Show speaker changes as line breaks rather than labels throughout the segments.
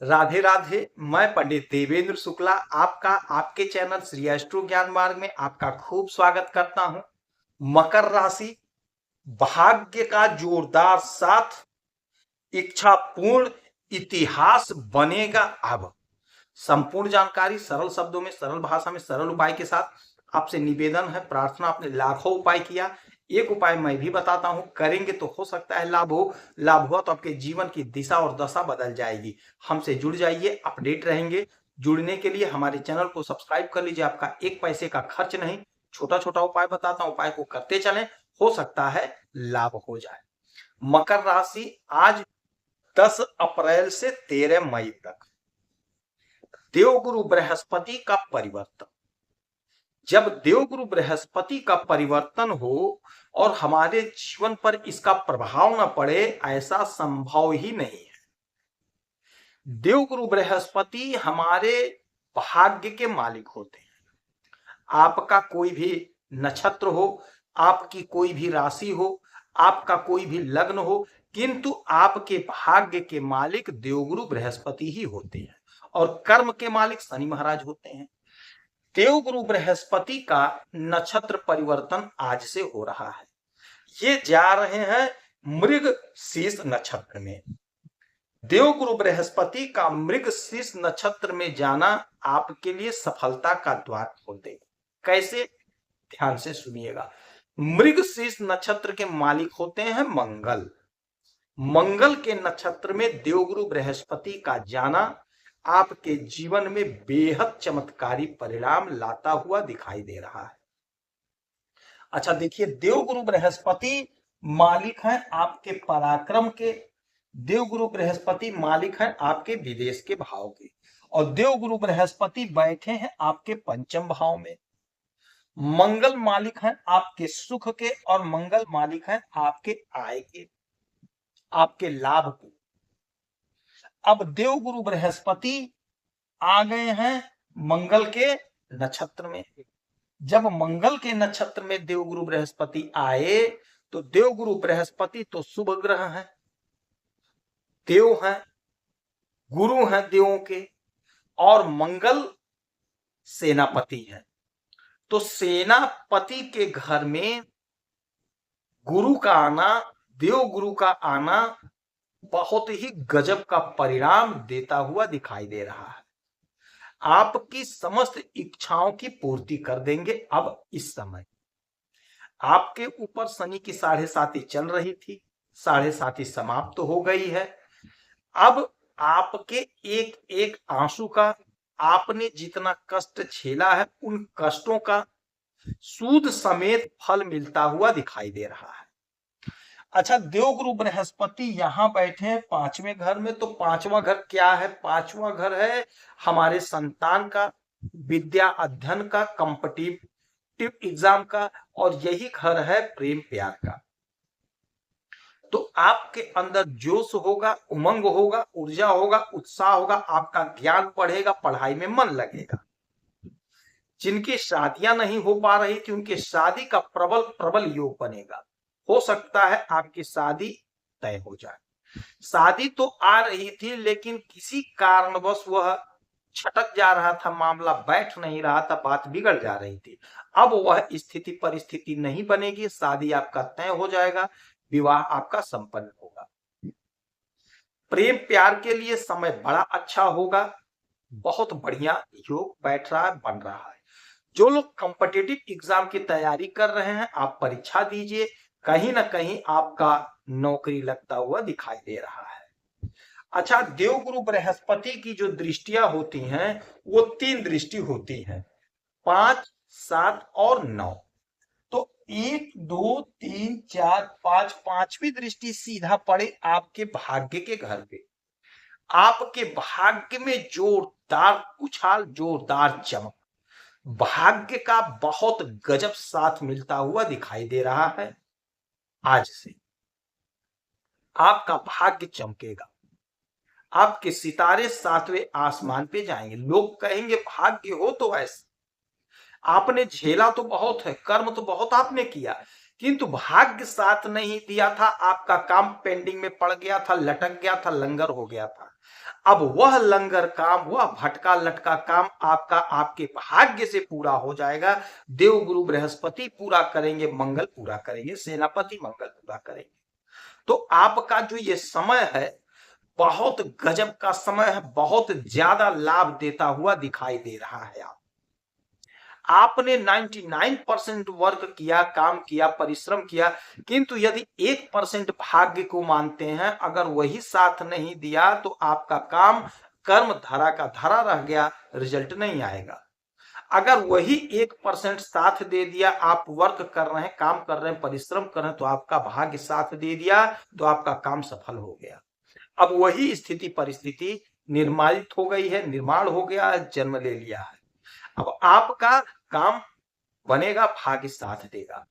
राधे राधे। मैं पंडित देवेंद्र शुक्ला आपका आपके चैनल श्री एस्ट्रो ज्ञान मार्ग में आपका खूब स्वागत करता हूं। मकर राशि, भाग्य का जोरदार साथ, इच्छा पूर्ण इतिहास बनेगा। अब संपूर्ण जानकारी सरल शब्दों में, सरल भाषा में, सरल उपाय के साथ आपसे निवेदन है, प्रार्थना। आपने लाखों उपाय किया, एक उपाय मैं भी बताता हूं, करेंगे तो हो सकता है लाभ हो। लाभ हुआ तो आपके जीवन की दिशा और दशा बदल जाएगी। हमसे जुड़ जाइए, अपडेट रहेंगे। जुड़ने के लिए हमारे चैनल को सब्सक्राइब कर लीजिए, आपका एक पैसे का खर्च नहीं। छोटा छोटा उपाय बताता हूं, उपाय को करते चलें, हो सकता है लाभ हो जाए। मकर राशि, आज 10 अप्रैल से 13 मई तक देवगुरु बृहस्पति का परिवर्तन। जब देवगुरु बृहस्पति का परिवर्तन हो और हमारे जीवन पर इसका प्रभाव न पड़े, ऐसा संभव ही नहीं है। देवगुरु बृहस्पति हमारे भाग्य के मालिक होते हैं। आपका कोई भी नक्षत्र हो, आपकी कोई भी राशि हो, आपका कोई भी लग्न हो, किंतु आपके भाग्य के मालिक देवगुरु बृहस्पति ही होते हैं और कर्म के मालिक शनि महाराज होते हैं। देवगुरु बृहस्पति का नक्षत्र परिवर्तन आज से हो रहा है। ये जा रहे हैं मृगशीर्ष नक्षत्र में। देवगुरु बृहस्पति का मृगशीर्ष नक्षत्र में जाना आपके लिए सफलता का द्वार खोल देगा। कैसे, ध्यान से सुनिएगा। मृगशीर्ष नक्षत्र के मालिक होते हैं मंगल। मंगल के नक्षत्र में देवगुरु बृहस्पति का जाना आपके जीवन में बेहद चमत्कारी परिणाम लाता हुआ दिखाई दे रहा है। अच्छा देखिए, देवगुरु बृहस्पति मालिक हैं आपके पराक्रम के। देवगुरु बृहस्पति मालिक हैं आपके विदेश के भाव के, और देवगुरु बृहस्पति बैठे हैं आपके पंचम भाव में। मंगल मालिक हैं आपके सुख के, और मंगल मालिक हैं आपके आय के, आपके लाभ के। अब देवगुरु बृहस्पति आ गए हैं मंगल के नक्षत्र में। जब मंगल के नक्षत्र में देवगुरु बृहस्पति आए तो देवगुरु बृहस्पति तो शुभ ग्रह हैं, देव हैं, गुरु हैं देवों के, और मंगल सेनापति हैं। तो सेनापति के घर में गुरु का आना, देव गुरु का आना बहुत ही गजब का परिणाम देता हुआ दिखाई दे रहा है। आपकी समस्त इच्छाओं की पूर्ति कर देंगे। अब इस समय आपके ऊपर शनि की 7.5 चल रही थी, 7.5 समाप्त तो हो गई है। अब आपके एक एक आंसू का, आपने जितना कष्ट झेला है, उन कष्टों का सूद समेत फल मिलता हुआ दिखाई दे रहा है। अच्छा, देवगुरु बृहस्पति यहां बैठे हैं 5वें घर में। तो 5वां घर क्या है? 5वां घर है हमारे संतान का, विद्या अध्ययन का, कॉम्पिटिटिव एग्जाम का, और यही घर है प्रेम प्यार का। तो आपके अंदर जोश होगा, उमंग होगा, ऊर्जा होगा, उत्साह होगा, आपका ज्ञान बढ़ेगा, पढ़ाई में मन लगेगा। जिनकी शादियां नहीं हो पा रही थी, उनके शादी का प्रबल प्रबल योग बनेगा। हो सकता है आपकी शादी तय हो जाए। शादी तो आ रही थी, लेकिन किसी कारणवश वह छटक जा रहा था, मामला बैठ नहीं रहा था, बात बिगड़ जा रही थी। अब वह स्थिति परिस्थिति नहीं बनेगी, शादी आपका तय हो जाएगा, विवाह आपका संपन्न होगा। प्रेम प्यार के लिए समय बड़ा अच्छा होगा, बहुत बढ़िया योग बैठ रहा है, बन रहा है। जो लोग कॉम्पिटिटिव एग्जाम की तैयारी कर रहे हैं, आप परीक्षा दीजिए, कहीं ना कहीं आपका नौकरी लगता हुआ दिखाई दे रहा है। अच्छा, देवगुरु बृहस्पति की जो दृष्टियां होती हैं वो 3 दृष्टि होती हैं, 5, 7 और 9। तो 1, 2, 3, 4, 5, 5वीं दृष्टि सीधा पड़े आपके भाग्य के घर पे। आपके भाग्य में जोरदार उछाल, जोरदार चमक, भाग्य का बहुत गजब साथ मिलता हुआ दिखाई दे रहा है। आज से आपका भाग्य चमकेगा, आपके सितारे 7वें आसमान पे जाएंगे। लोग कहेंगे भाग्य हो तो ऐसे, आपने झेला तो बहुत है, कर्म तो बहुत आपने किया, किंतु भाग्य साथ नहीं दिया था, आपका काम पेंडिंग में पड़ गया था, लटक गया था, लंगर हो गया था। अब वह लंगर काम, वह भटका लटका काम आपका आपके भाग्य से पूरा हो जाएगा। देवगुरु बृहस्पति पूरा करेंगे, मंगल पूरा करेंगे, सेनापति मंगल पूरा करेंगे। तो आपका जो ये समय है बहुत गजब का समय है, बहुत ज्यादा लाभ देता हुआ दिखाई दे रहा है। आपने 99% वर्क किया, काम किया, परिश्रम किया, किंतु यदि 1% भाग्य को मानते हैं, अगर वही साथ नहीं दिया तो आपका काम कर्म धरा का धरा रह गया, रिजल्ट नहीं आएगा। अगर वही 1% साथ दे दिया, आप वर्क कर रहे हैं, काम कर रहे हैं, परिश्रम कर रहे हैं, तो आपका भाग्य साथ दे दिया, तो आपका काम सफल हो गया। अब वही स्थिति परिस्थिति निर्माणित हो गई है, निर्माण हो गया है, जन्म ले लिया है। अब आपका काम बनेगा, भाग्य साथ देगा।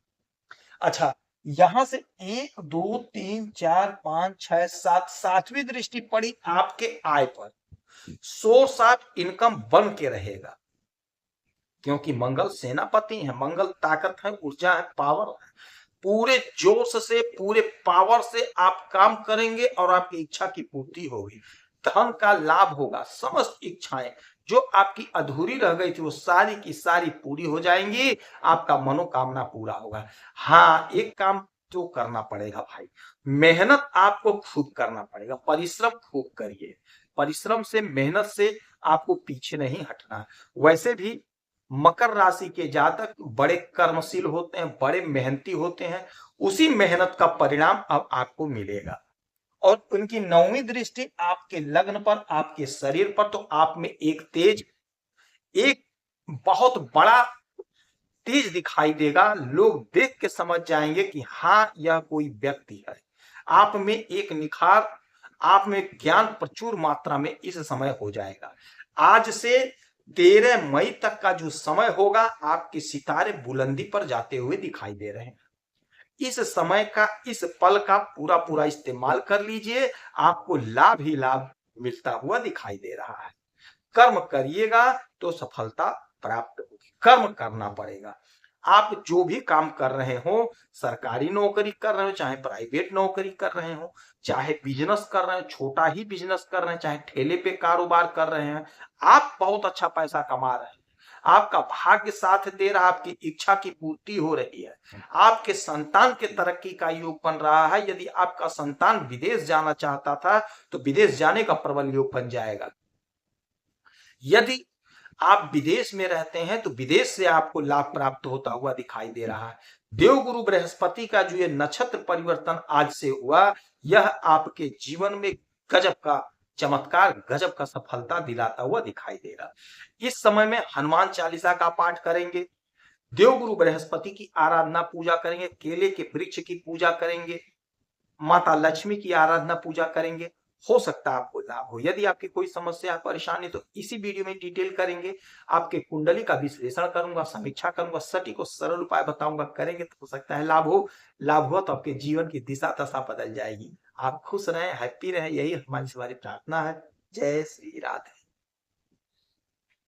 अच्छा, यहां से 1 2 3 4 5 6 7 सातवीं दृष्टि पड़ी आपके आय पर। सोर्स ऑफ इनकम बन के रहेगा, क्योंकि मंगल सेनापति है, मंगल ताकत है, ऊर्जा है, पावर है। पूरे जोश से, पूरे पावर से आप काम करेंगे और आपकी इच्छा की पूर्ति होगी, धन का लाभ होगा, समस्त इच्छाएं जो आपकी अधूरी रह गई थी वो सारी की सारी पूरी हो जाएंगी, आपका मनोकामना पूरा होगा। हाँ, एक काम तो करना पड़ेगा भाई, मेहनत आपको खूब करना पड़ेगा, परिश्रम खूब करिए, परिश्रम से, मेहनत से आपको पीछे नहीं हटना। वैसे भी मकर राशि के जातक बड़े कर्मशील होते हैं, बड़े मेहनती होते हैं, उसी मेहनत का परिणाम अब आपको मिलेगा। और उनकी 9वीं दृष्टि आपके लग्न पर, आपके शरीर पर, तो आप में एक तेज, एक बहुत बड़ा तेज दिखाई देगा। लोग देख के समझ जाएंगे कि हाँ, यह कोई व्यक्ति है। आप में एक निखार, आप में ज्ञान प्रचुर मात्रा में इस समय हो जाएगा। आज से 13 मई तक का जो समय होगा, आपके सितारे बुलंदी पर जाते हुए दिखाई दे रहे हैं। इस समय का, इस पल का पूरा पूरा इस्तेमाल कर लीजिए, आपको लाभ ही लाभ मिलता हुआ दिखाई दे रहा है। कर्म करिएगा तो सफलता प्राप्त होगी, कर्म करना पड़ेगा। आप जो भी काम कर रहे हो, सरकारी नौकरी कर रहे हो, चाहे प्राइवेट नौकरी कर रहे हो, चाहे बिजनेस कर रहे हैं, छोटा ही बिजनेस कर रहे हैं, चाहे ठेले पे कारोबार कर रहे हैं, आप बहुत अच्छा पैसा कमा रहे हैं, आपका भाग्य साथ दे रहा, आपकी इच्छा की पूर्ति हो रही है, आपके संतान के तरक्की का योग बन रहा है। यदि आपका संतान विदेश जाना चाहता था तो विदेश जाने का प्रबल योग बन जाएगा। यदि आप विदेश में रहते हैं तो विदेश से आपको लाभ प्राप्त होता हुआ दिखाई दे रहा है। देवगुरु बृहस्पति का जो ये नक्षत्र परिवर्तन आज से हुआ, यह आपके जीवन में गजब का चमत्कार, गजब का सफलता दिलाता हुआ दिखाई दे रहा है। इस समय में हनुमान चालीसा का पाठ करेंगे, देवगुरु बृहस्पति की आराधना पूजा करेंगे, केले के वृक्ष की पूजा करेंगे, माता लक्ष्मी की आराधना पूजा करेंगे, हो सकता है आपको लाभ हो। यदि आपकी कोई समस्या परेशानी तो इसी वीडियो में डिटेल करेंगे, आपके कुंडली का विश्लेषण करूंगा, समीक्षा करूंगा, सटीक और सरल उपाय बताऊंगा, करेंगे तो हो सकता है लाभ हो। लाभ हुआ तो आपके जीवन की दिशा दशा बदल जाएगी। आप खुश रहें, हैप्पी रहें, यही हमारी प्रार्थना है। जय श्री राधे।